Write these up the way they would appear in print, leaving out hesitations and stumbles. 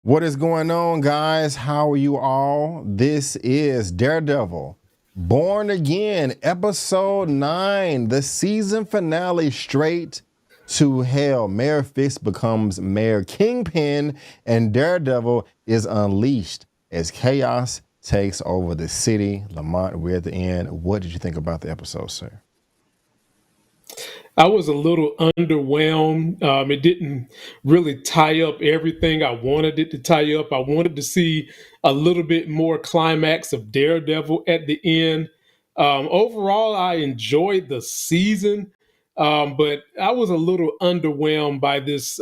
What is going on, guys? How are you all? This is Daredevil, Born Again, episode 9, the season finale, straight to hell. Mayor Fix becomes Mayor Kingpin, and Daredevil is unleashed as chaos takes over the city. Lamont, we're at the end. What did you think about the episode, sir? I was a little underwhelmed. It didn't really tie up everything I wanted it to tie up. I wanted to see a little bit more climax of Daredevil at the end. Overall, I enjoyed the season, but I was a little underwhelmed by this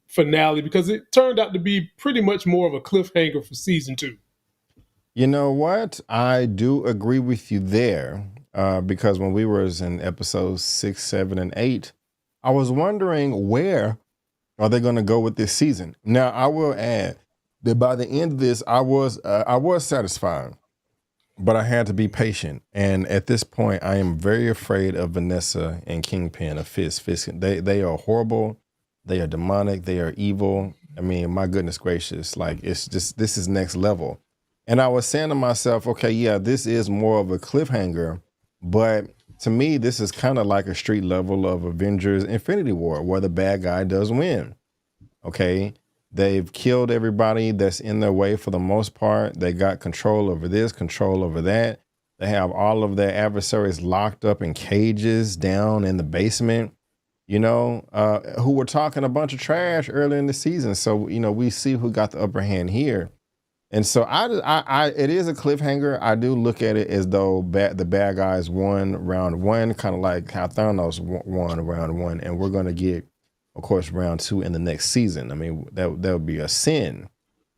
finale because it turned out to be pretty much more of a cliffhanger for season 2. You know what? I do agree with you there because when we were in episodes 6, 7, and 8, I was wondering where are they going to go with this season. Now, I will add that by the end of this, I was satisfied, but I had to be patient. And at this point, I am very afraid of Vanessa and Kingpin of Fisk. They are horrible. They are demonic. They are evil. I mean, my goodness gracious, like it's just this is next level. And I was saying to myself, okay, yeah, this is more of a cliffhanger, but to me, this is kind of like a street level of Avengers Infinity War, where the bad guy does win. Okay. They've killed everybody that's in their way for the most part. They got control over this, control over that. They have all of their adversaries locked up in cages down in the basement, who were talking a bunch of trash early in the season. So, we see who got the upper hand here. And so it is a cliffhanger. I do look at it as though the bad guys won round 1, kind of like how Thanos won round 1, and we're going to get, of course, round 2 in the next season. I mean, that would be a sin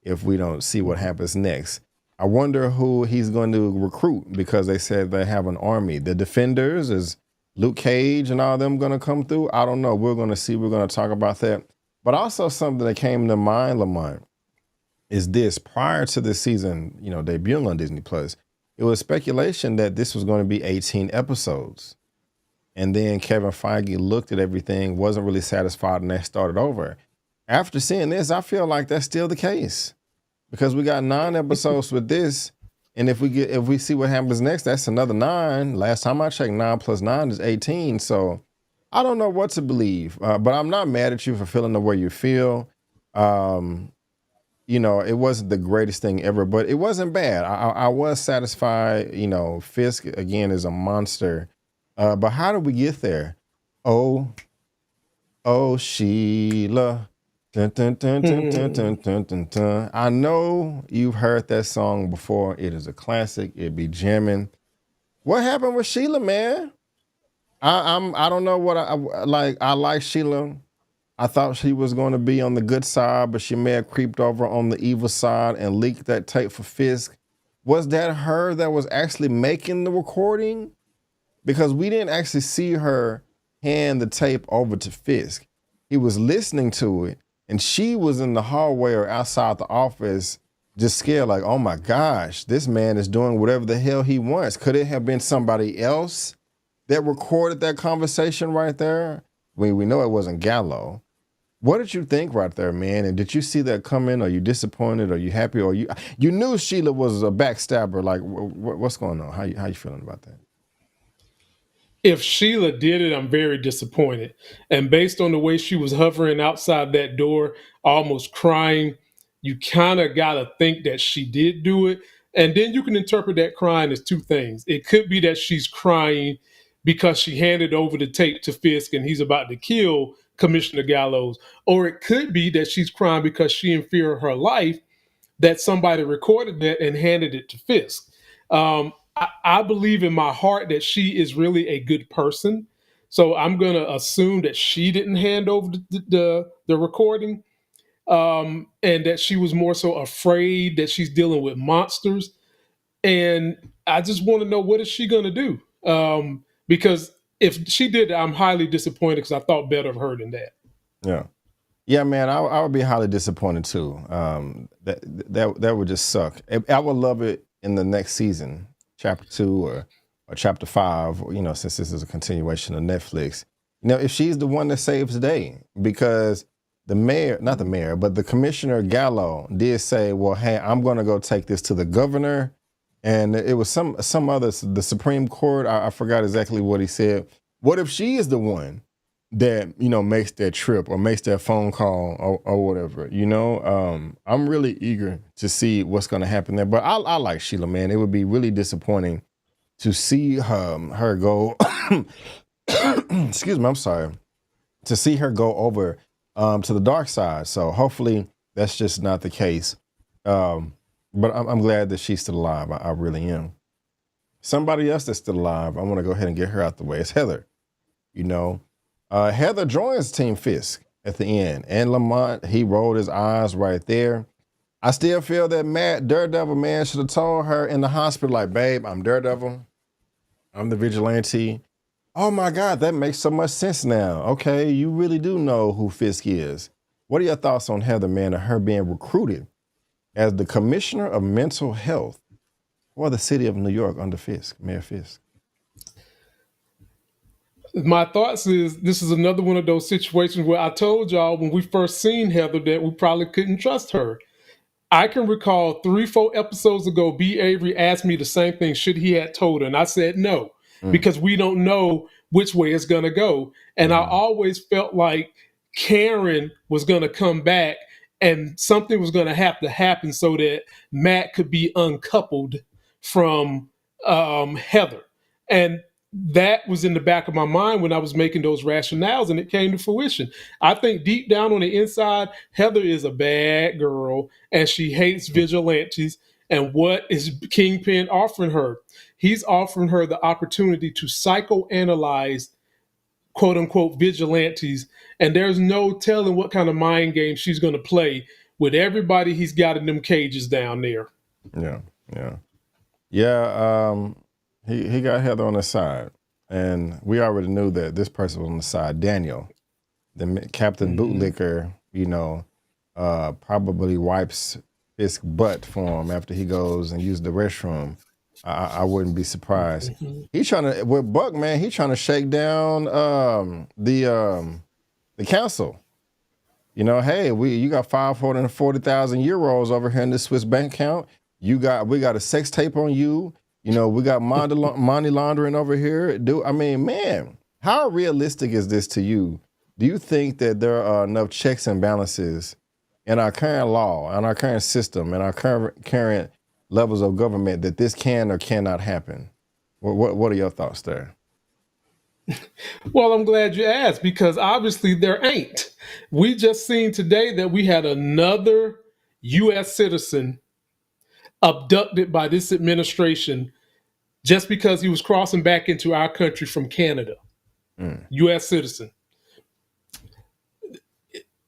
if we don't see what happens next. I wonder who he's going to recruit because they said they have an army. The Defenders, is Luke Cage and all of them going to come through? I don't know. We're going to see. We're going to talk about that. But also something that came to mind, Lamont, is this: prior to this season, debuting on Disney Plus, it was speculation that this was going to be 18 episodes. And then Kevin Feige looked at everything, wasn't really satisfied, and they started over. After seeing this, I feel like that's still the case because we got 9 episodes with this. And if we see what happens next, that's another 9. Last time I checked, 9 plus 9 is 18. So I don't know what to believe, but I'm not mad at you for feeling the way you feel. It wasn't the greatest thing ever, but it wasn't bad. I was satisfied. Fisk, again, is a monster. But how did we get there? Oh, Sheila. Dun, dun, dun, dun, dun, dun, dun, dun, dun. I know you've heard that song before. It is a classic. It be jamming. What happened with Sheila, man? I don't know what I like. I like Sheila. I thought she was going to be on the good side, but she may have creeped over on the evil side and leaked that tape for Fisk. Was that her that was actually making the recording? Because we didn't actually see her hand the tape over to Fisk. He was listening to it, and she was in the hallway or outside the office just scared, like, oh my gosh, this man is doing whatever the hell he wants. Could it have been somebody else that recorded that conversation right there? We know it wasn't Gallow. What did you think right there, man? And did you see that coming? Are you disappointed? Are you happy? Or you knew Sheila was a backstabber? Like, what's going on? How you feeling about that? If Sheila did it, I'm very disappointed. And based on the way she was hovering outside that door, almost crying, you kind of got to think that she did do it. And then you can interpret that crying as 2 things. It could be that she's crying because she handed over the tape to Fisk and he's about to kill Commissioner Gallows. Or it could be that she's crying because she in fear of her life that somebody recorded that and handed it to Fisk. I believe in my heart that she is really a good person. So I'm going to assume that she didn't hand over the recording, and that she was more so afraid that she's dealing with monsters. And I just want to know, what is she going to do? Because if she did, I'm highly disappointed because I thought better of her than that. Yeah. Yeah, man, I would be highly disappointed too. That would just suck. I would love it in the next season, chapter 2 or chapter 5. Since this is a continuation of Netflix. If she's the one that saves the day, because the mayor, not the mayor, but the commissioner Gallow did say, well, hey, I'm going to go take this to the governor. And it was some other, the Supreme Court. I forgot exactly what he said. What if she is the one that, makes that trip or makes that phone call or whatever, I'm really eager to see what's going to happen there. But I like Sheila, man. It would be really disappointing to see her go, excuse me, I'm sorry, to see her go over to the dark side. So hopefully that's just not the case. But I'm glad that she's still alive. I really am. Somebody else that's still alive, I want to go ahead and get her out the way. It's Heather. Heather joins Team Fisk at the end. And Lamont, he rolled his eyes right there. I still feel that Daredevil, man, should have told her in the hospital, like, babe, I'm Daredevil. I'm the vigilante. Oh my God, that makes so much sense now. Okay, you really do know who Fisk is. What are your thoughts on Heather, man, and her being recruited as the commissioner of mental health for the city of New York under Fisk, Mayor Fisk? My thoughts is this is another one of those situations where I told y'all when we first seen Heather that we probably couldn't trust her. I can recall 3-4 episodes ago, B. Avery asked me the same thing, should he had told her? And I said no, because we don't know which way it's going to go. And I always felt like Karen was going to come back and something was going to have to happen so that Matt could be uncoupled from Heather. And that was in the back of my mind when I was making those rationales, and it came to fruition. I think deep down on the inside, Heather is a bad girl and she hates vigilantes. And what is Kingpin offering her? He's offering her the opportunity to psychoanalyze quote unquote vigilantes. And there's no telling what kind of mind game she's going to play with everybody he's got in them cages down there. Yeah. He got Heather on his side, and we already knew that this person was on the side. Daniel, the Captain Bootlicker, probably wipes Fisk's butt for him after he goes and uses the restroom. I wouldn't be surprised. He's trying to, with Buck, man, he's trying to shake down the council. Hey, you got 540,000 euros over here in this Swiss bank account. We got a sex tape on you. We got money laundering over here. Man, how realistic is this to you? Do you think that there are enough checks and balances in our current law, in our current system, in our current levels of government that this can or cannot happen? What are your thoughts there? Well, I'm glad you asked, because obviously there ain't. We just seen today that we had another U.S. citizen abducted by this administration just because he was crossing back into our country from Canada. U.S. citizen.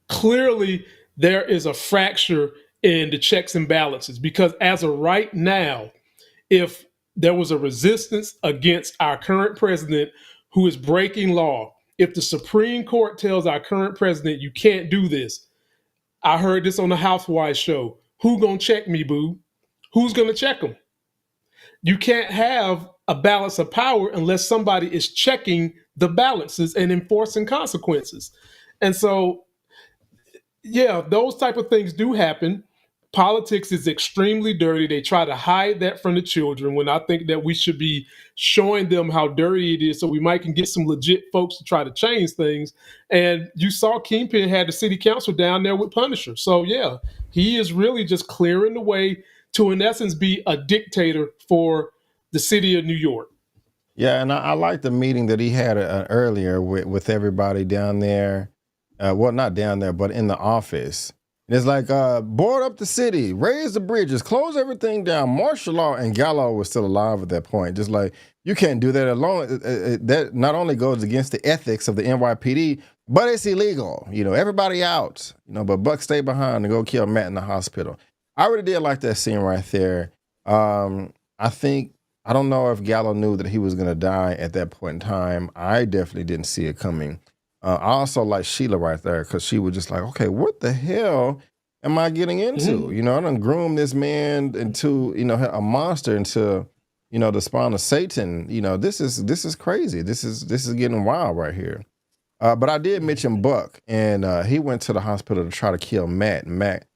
Clearly, there is a fracture in the checks and balances, because as of right now, if there was a resistance against our current president who is breaking law, if the Supreme Court tells our current president, you can't do this, I heard this on the Housewives show, who gonna check me, boo? Who's gonna check him? You can't have a balance of power unless somebody is checking the balances and enforcing consequences. And so, yeah, those type of things do happen. Politics is extremely dirty. They try to hide that from the children, when I think that we should be showing them how dirty it is so we might can get some legit folks to try to change things. And you saw Kingpin had the city council down there with Punisher. So yeah, he is really just clearing the way to, in essence, be a dictator for the city of New York. Yeah, and I like the meeting that he had earlier with everybody down there. Well, not down there, but in the office. And it's like, board up the city, raise the bridges, close everything down, martial law. And Gallow was still alive at that point. Just like, you can't do that alone. That not only goes against the ethics of the NYPD, but it's illegal. Everybody out. But Buck stayed behind to go kill Matt in the hospital. I really did like that scene right there. I don't know if Gallow knew that he was going to die at that point in time. I definitely didn't see it coming. I also like Sheila right there, because she was just like, okay, what the hell am I getting into? I done groomed this man into, a monster, into, the spawn of Satan. This is crazy. This is getting wild right here. But I did mention Buck, and he went to the hospital to try to kill Matt, and Matt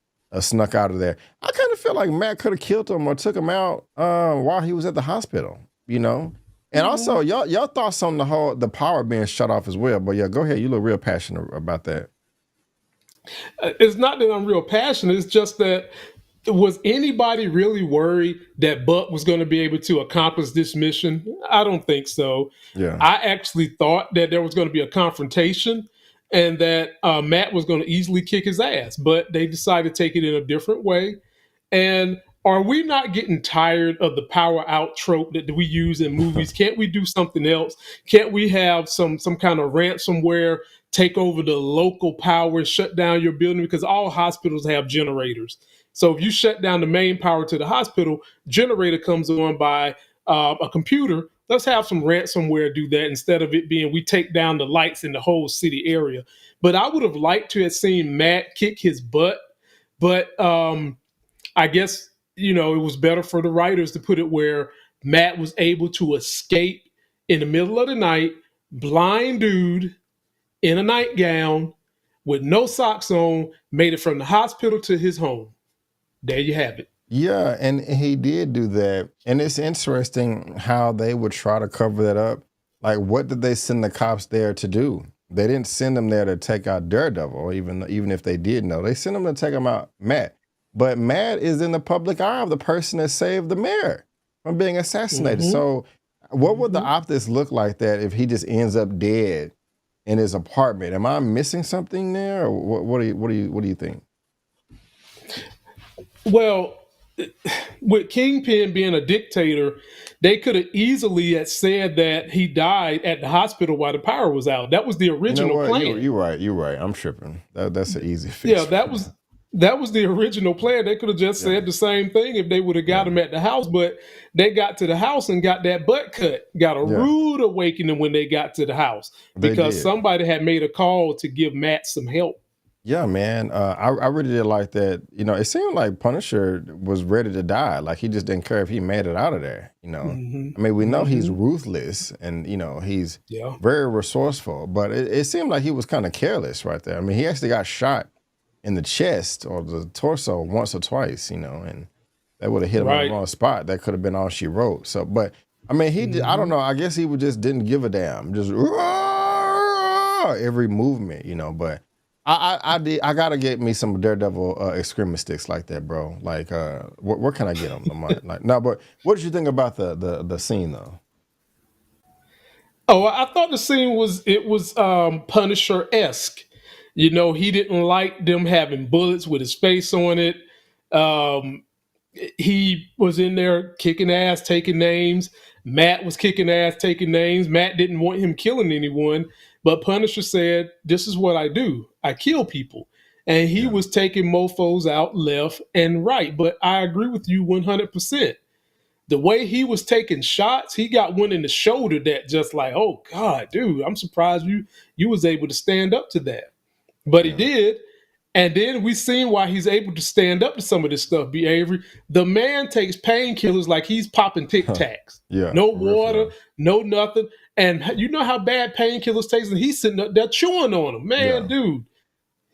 snuck out of there. I kind of feel like Matt could have killed him or took him out while he was at the hospital, you know? And also, y'all thoughts on the power being shut off as well. But yeah, go ahead. You look real passionate about that. It's not that I'm real passionate. It's just that was anybody really worried that Buck was going to be able to accomplish this mission? I don't think so. Yeah. I actually thought that there was going to be a confrontation and that Matt was going to easily kick his ass, but they decided to take it in a different way. And are we not getting tired of the power out trope that we use in movies? Can't we do something else? Can't we have some kind of ransomware take over the local power and shut down your building? Because all hospitals have generators. So if you shut down the main power to the hospital, generator comes on by a computer. Let's have some ransomware do that instead of it being we take down the lights in the whole city area. But I would have liked to have seen Matt kick his butt. But I guess, it was better for the writers to put it where Matt was able to escape in the middle of the night, blind dude in a nightgown with no socks on, made it from the hospital to his home. There you have it. Yeah, and he did do that. And it's interesting how they would try to cover that up. Like, what did they send the cops there to do? They didn't send them there to take out Daredevil, even if they did know. They sent them to take him out Matt. But Matt is in the public eye of the person that saved the mayor from being assassinated. Mm-hmm. So what would the optics look like that if he just ends up dead in his apartment? Am I missing something there? Or what do you think? Well, with Kingpin being a dictator, they could have easily had said that he died at the hospital while the power was out. That was the original plan. You're right. I'm tripping. That's an easy fix. Yeah, that was the original plan. They could have just said the same thing if they would have got him at the house, but they got to the house and got that butt cut. Got a rude awakening when they got to the house because somebody had made a call to give Matt some help. Yeah, man. I really did like that. It seemed like Punisher was ready to die. Like he just didn't care if he made it out of there. Mm-hmm. I mean, we know he's ruthless and he's very resourceful, but it seemed like he was kind of careless right there. I mean, he actually got shot in the chest or the torso once or twice, and that would have hit him in the wrong spot. That could have been all she wrote. So, but I mean, he did, I don't know. I guess he just didn't give a damn. Just every movement, but. I gotta get me some Daredevil excrement sticks like that, bro. Like, where can I get them, Lamont? Like, no, but what did you think about the scene though? Oh, I thought the scene was Punisher-esque. He didn't like them having bullets with his face on it. He was in there kicking ass, taking names. Matt was kicking ass, taking names. Matt didn't want him killing anyone. But Punisher said, this is what I do. I kill people. And he was taking mofos out left and right. But I agree with you 100%. The way he was taking shots, he got one in the shoulder that just like, oh, God, dude, I'm surprised you was able to stand up to that. But he did. And then we seen why he's able to stand up to some of this stuff, B. Avery. The man takes painkillers like he's popping Tic Tacs. No water, no nothing. And you know how bad painkillers taste, and he's sitting up there chewing on them. Man, dude,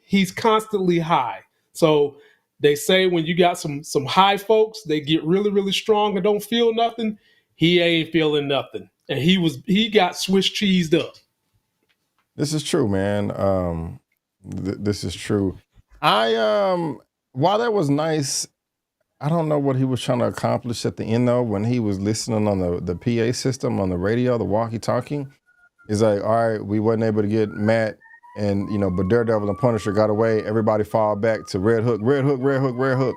he's constantly high. So they say when you got some high folks, they get really, really strong and don't feel nothing. He ain't feeling nothing. And he got Swiss cheesed up. This is true, man. This is true. While that was nice, I don't know what he was trying to accomplish at the end though. When he was listening on the PA system on the radio, the walkie-talkie, he's like, "All right, we wasn't able to get Matt, and but Daredevil and Punisher got away. Everybody fall back to Red Hook, Red Hook, Red Hook, Red Hook."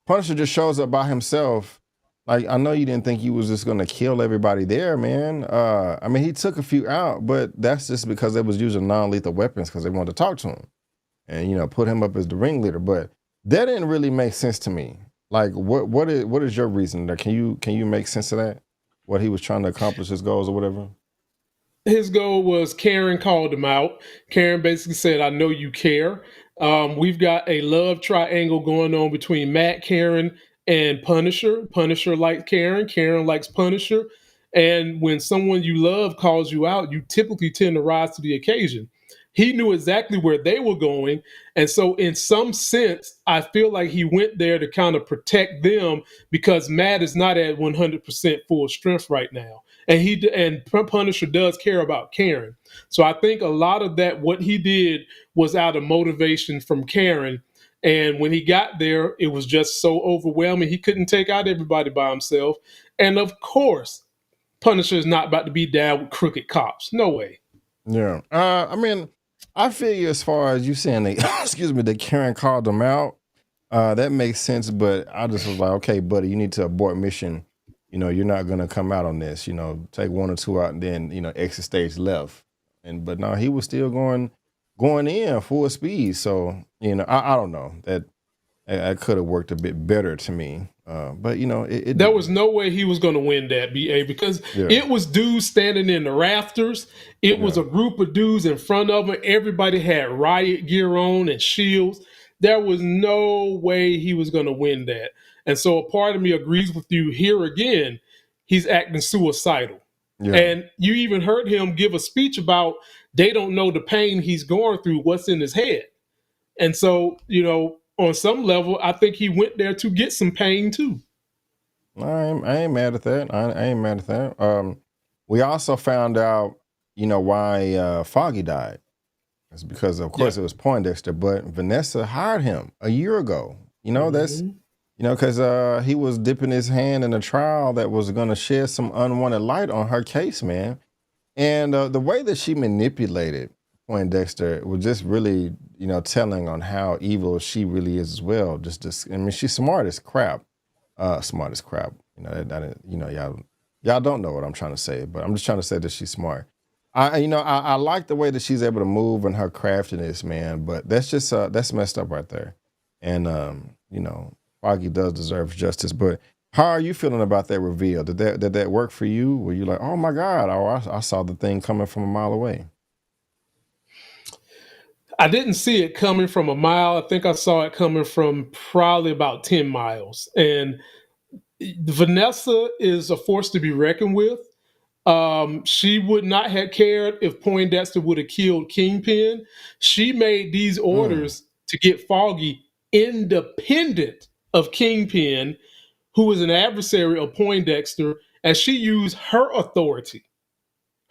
Punisher just shows up by himself. Like, I know you didn't think he was just gonna kill everybody there, man. I mean, he took a few out, but that's just because they was using non-lethal weapons because they wanted to talk to him. And put him up as the ringleader, but that didn't really make sense to me. Like, what is your reason there? Can you make sense of that? What he was trying to accomplish, his goals or whatever? His goal was Karen called him out. Karen basically said, "I know you care." We've got a love triangle going on between Matt, Karen, and Punisher. Punisher likes Karen. Karen likes Punisher. And when someone you love calls you out, you typically tend to rise to the occasion. He knew exactly where they were going. And so, in some sense, I feel like he went there to kind of protect them because Matt is not at 100% full strength right now. And Punisher does care about Karen. So I think a lot of that, what he did was out of motivation from Karen. And when he got there, it was just so overwhelming. He couldn't take out everybody by himself. And of course, Punisher is not about to be down with crooked cops. No way. Yeah. I mean, I feel you as far as you saying they, excuse me, that Karen called them out. That makes sense, but I just was like, okay, buddy, you need to abort mission. You're not gonna come out on this. Take one or two out and then exit stage left. But no, he was still going in full speed. So I don't know that I could have worked a bit better to me. But it There didn't. was no way he was going to win that, BA, because Yeah, it was dudes standing in the rafters. It was yeah, a group of dudes in front of him. Everybody had riot gear on and shields. There was no way he was going to win that. And so a part of me agrees with you here again. He's acting suicidal. yeah. And you even heard him give a speech about they don't know the pain he's going through, what's in his head. And so, on some level, I think he went there to get some pain too. I ain't mad at that. I ain't mad at that. We also found out, why Foggy died. It's because, of Yeah. course, it was Poindexter, but Vanessa hired him a year ago. That's Mhm. because he was dipping his hand in a trial that was going to shed some unwanted light on her case, man. And the way that she manipulated Poindexter was just really, telling on how evil she really is as well. I mean, she's smart as crap. Smart as crap. Y'all don't know what I'm trying to say, but I'm just trying to say that she's smart. I like the way that she's able to move and her craftiness, man. But that's just that's messed up right there. And Foggy does deserve justice. But how are you feeling about that reveal? Did that work for you? Were you like, oh my God, I saw the thing coming from a mile away? I didn't see it coming from a mile. I think I saw it coming from probably about 10 miles. And Vanessa is a force to be reckoned with. She would not have cared if Poindexter would have killed Kingpin. She made these Mm, orders to get Foggy independent of Kingpin, who is an adversary of Poindexter, and she used her authority,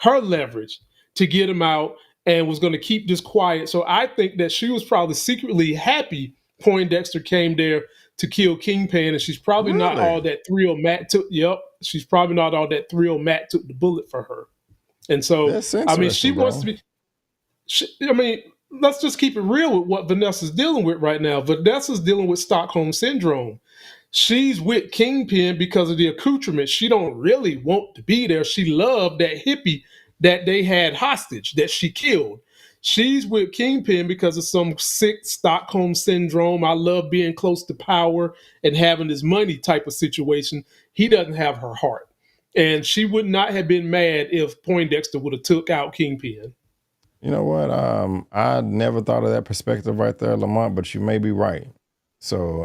her leverage to get him out and was going to keep this quiet. So I think that she was probably secretly happy Poindexter came there to kill Kingpin, and she's probably not really? all that thrilled Matt took. Yep, she's probably not all that thrilled Matt took the bullet for her. And so, That's I mean, she interesting, wants bro. to be. I mean, let's just keep it real with what Vanessa's dealing with right now. Vanessa's dealing with Stockholm syndrome. She's with Kingpin because of the accoutrement. She don't really want to be there. She loved that hippie that they had hostage that she killed. She's with Kingpin because of some sick Stockholm syndrome. I love being close to power and having this money type of situation. He doesn't have her heart. And she would not have been mad if Poindexter would have took out Kingpin. You know what? I never thought of that perspective right there, Lamont, but you may be right. So,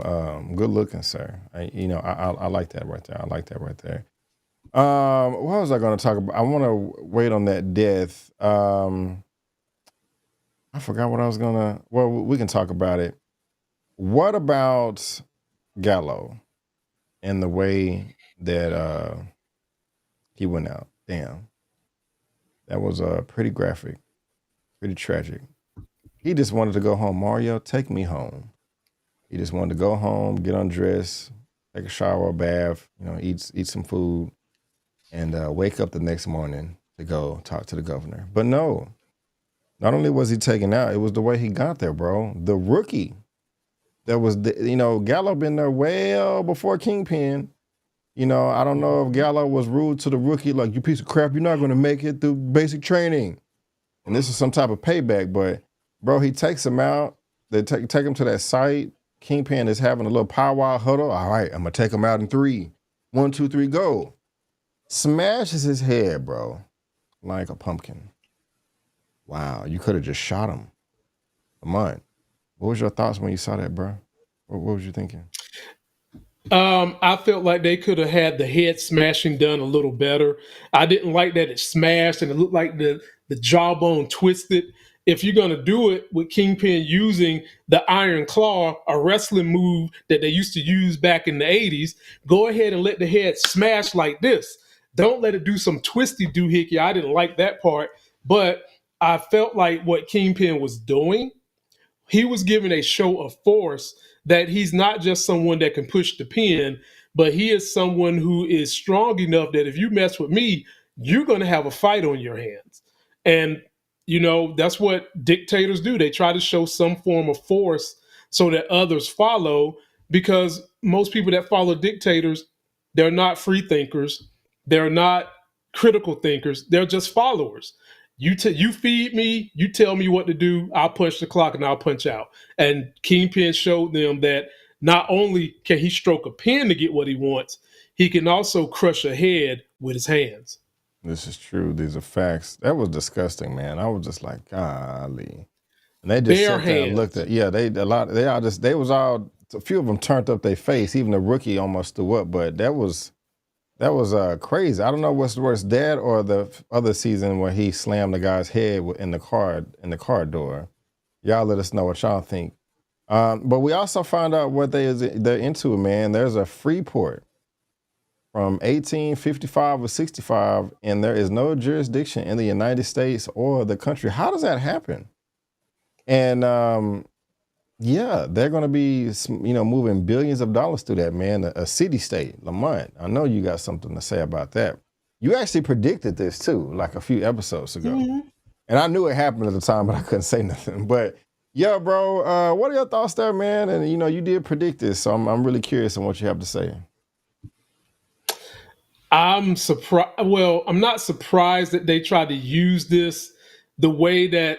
good looking, sir. I like that right there. I like that right there. What was I going to talk about? I want to wait on that death. I forgot what I was gonna. Well, we can talk about it. What about Gallow and the way that he went out? Damn, that was pretty graphic, pretty tragic. He just wanted to go home. Mario, take me home. He just wanted to go home, get undressed, take a shower, a bath, eat some food, and wake up the next morning to go talk to the governor. But no, not only was he taken out, it was the way he got there, bro. The rookie that was, Gallo been there well before Kingpin. I don't know if Gallo was rude to the rookie, like, you piece of crap, you're not going to make it through basic training. And this is some type of payback, but bro, he takes him out. They take him to that site. Kingpin is having a little powwow huddle. All right, I'm gonna take him out in 3. 1, 2, 3, go. Smashes his head, bro, like a pumpkin. Wow, you could have just shot him. Lamont, what was your thoughts when you saw that, bro? What was you thinking? I felt like they could have had the head smashing done a little better. I didn't like that it smashed and it looked like the jawbone twisted. if you're going to do it with Kingpin using the Iron Claw, a wrestling move that they used to use back in the 80s, go ahead and let the head smash like this. Don't let it do some twisty doohickey. I didn't like that part, but I felt like what Kingpin was doing, he was giving a show of force that he's not just someone that can push the pin, but he is someone who is strong enough that if you mess with me, you're going to have a fight on your hands. And, that's what dictators do. They try to show some form of force so that others follow, because most people that follow dictators, they're not free thinkers. They're not critical thinkers. They're just followers. You feed me, you tell me what to do, I'll punch the clock and I'll punch out. And Kingpin showed them that not only can he stroke a pen to get what he wants, he can also crush a head with his hands. This is true. These are facts. That was disgusting, man. I was just like, golly. And they just Bare sat there and hands. looked at, a few of them turned up their face. Even the rookie almost threw up, but that was crazy. I don't know what's worse, that or the other season where he slammed the guy's head in the car door. Y'all let us know what y'all think. But we also found out what they're into, man. There's a free port from 1855 or 65, and there is no jurisdiction in the United States or the country. How does that happen? And they're going to be, moving billions of dollars through that, man. A city-state, Lamont. I know you got something to say about that. You actually predicted this too, like a few episodes ago. Mm-hmm. And I knew it happened at the time, but I couldn't say nothing. But yeah, bro, what are your thoughts there, man? And you did predict this, so I'm really curious on what you have to say. I'm surprised. Well, I'm not surprised that they tried to use this the way that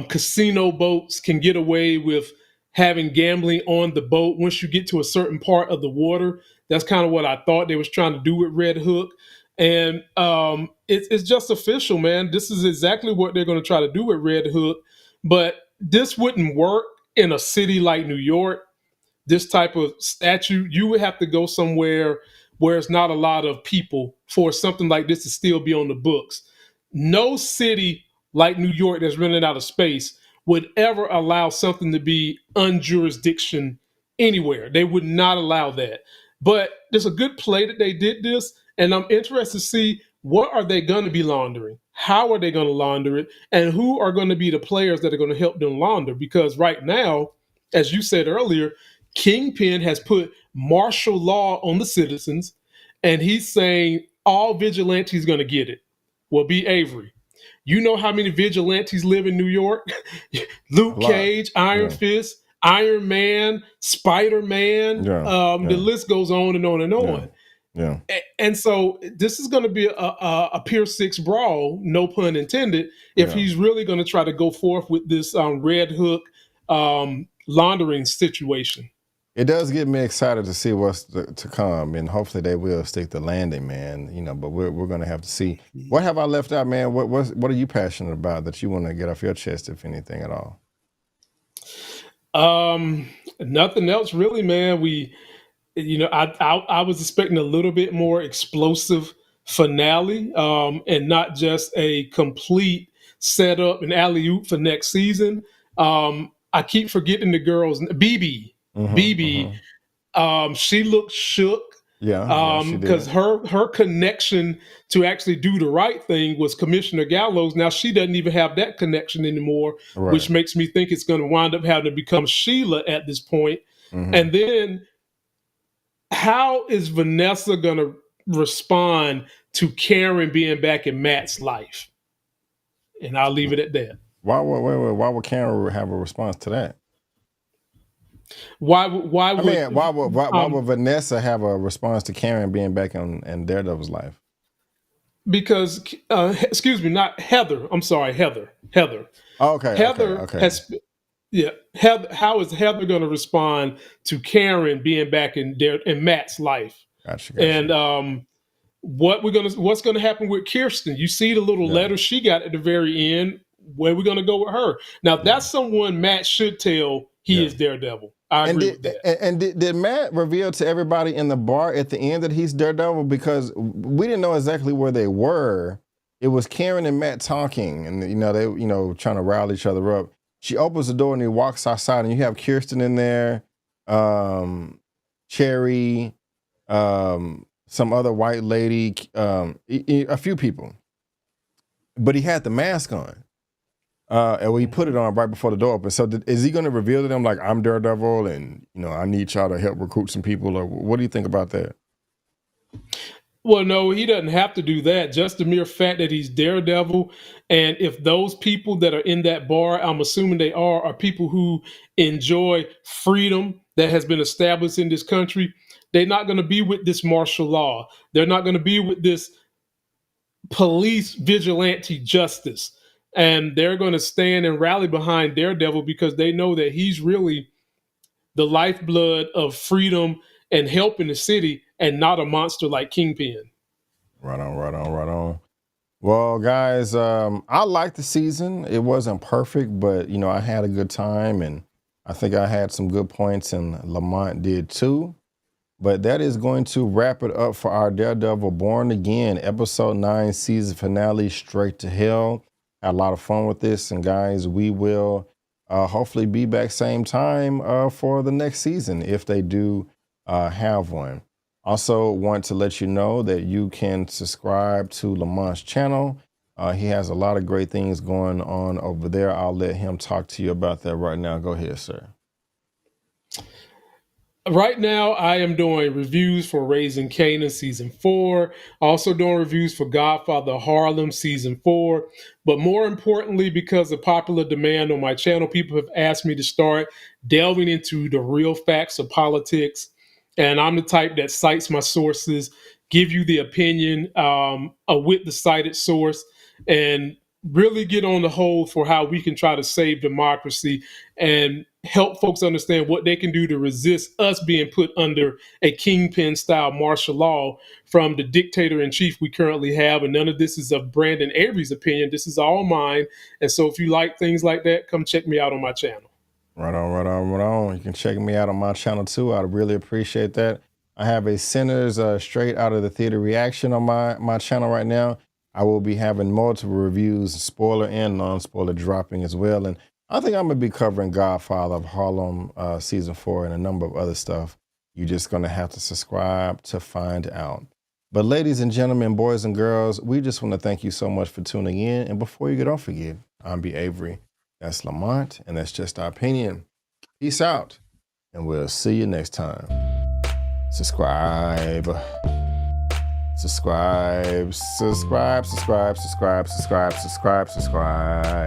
casino boats can get away with having gambling on the boat once you get to a certain part of the water. That's kind of what I thought they was trying to do with Red Hook. And it's just official, man. This is exactly what they're going to try to do with Red Hook. But this wouldn't work in a city like New York. This type of statute, you would have to go somewhere where it's not a lot of people for something like this to still be on the books. No city like New York that's running out of space would ever allow something to be unjurisdiction anywhere. They would not allow that. But there's a good play that they did this, and I'm interested to see what are they going to be laundering? How are they going to launder it? And who are going to be the players that are going to help them launder? Because right now, as you said earlier, Kingpin has put martial law on the citizens, and he's saying all vigilantes going to get it. Well, be Avery. You know how many vigilantes live in New York? Luke Cage, Iron Fist, Iron Man, Spider-Man. The list goes on and on and on. Yeah. And so this is going to be a Pier 6 brawl, no pun intended, if he's really going to try to go forth with this Red Hook laundering situation. It does get me excited to see what's to come, and hopefully they will stick the landing, man. But we're going to have to see. What have I left out, man? What are you passionate about that you want to get off your chest, if anything at all? Nothing else really, man. I was expecting a little bit more explosive finale, and not just a complete setup and alley-oop for next season. I keep forgetting the girls. BB. She looked shook. Because her connection to actually do the right thing was Commissioner Gallows. Now she doesn't even have that connection anymore, which makes me think it's going to wind up having to become Sheila at this point. And then how is Vanessa going to respond to Karen being back in Matt's life? And I'll leave it at that. Why would Karen have a response to that? Why would Vanessa have a response to Karen being back in Daredevil's life? Because, excuse me, not Heather. I'm sorry, Heather. Oh, okay. Heather has. Yeah, how is Heather going to respond to Karen being back in Matt's life? Gotcha. And what's gonna happen with Kirsten? You see the little letter she got at the very end. Where are we gonna go with her? Now that's someone Matt should tell he is Daredevil. I agree with that. And did Matt reveal to everybody in the bar at the end that he's Daredevil? Because we didn't know exactly where they were it was Karen and Matt talking, and they trying to rile each other up. She opens the door and he walks outside, and you have Kirsten in there, Cherry, some other white lady, a few people, but he had the mask on. And he put it on right before the door opened. So is he going to reveal to them, like, I'm Daredevil and, I need y'all to help recruit some people? Or what do you think about that? Well, no, he doesn't have to do that. Just the mere fact that he's Daredevil. And if those people that are in that bar, I'm assuming they are people who enjoy freedom that has been established in this country, they're not going to be with this martial law. They're not going to be with this police vigilante justice. And they're going to stand and rally behind Daredevil because they know that he's really the lifeblood of freedom and helping the city and not a monster like Kingpin. Right on. Well, guys, I liked the season. It wasn't perfect, but, I had a good time, and I think I had some good points, and Lamont did too. But that is going to wrap it up for our Daredevil Born Again, episode 9, season finale, Straight to Hell. Had a lot of fun with this. And guys, we will hopefully be back same time for the next season if they do have one. Also want to let you know that you can subscribe to Lamont's channel. He has a lot of great things going on over there. I'll let him talk to you about that right now. Go ahead, sir. Right now, I am doing reviews for Raising Kanan season 4, also doing reviews for Godfather Harlem season 4. But more importantly, because of popular demand on my channel, people have asked me to start delving into the real facts of politics. And I'm the type that cites my sources, give you the opinion with the cited source, and really get on the whole for how we can try to save democracy and help folks understand what they can do to resist us being put under a Kingpin style martial law from the dictator in chief we currently have. And none of this is of Brandon Avery's opinion. This is all mine. And so if you like things like that, come check me out on my channel. Right on. You can check me out on my channel too. I'd really appreciate that. I have a Sinners Straight Out of the Theater reaction on my channel right now. I will be having multiple reviews, spoiler and non-spoiler dropping as well. And I think I'm going to be covering Godfather of Harlem season 4 and a number of other stuff. You're just going to have to subscribe to find out. But ladies and gentlemen, boys and girls, we just want to thank you so much for tuning in. And before you get off again, I'm B. Avery. That's Lamont, and that's just our opinion. Peace out, and we'll see you next time. Subscribe.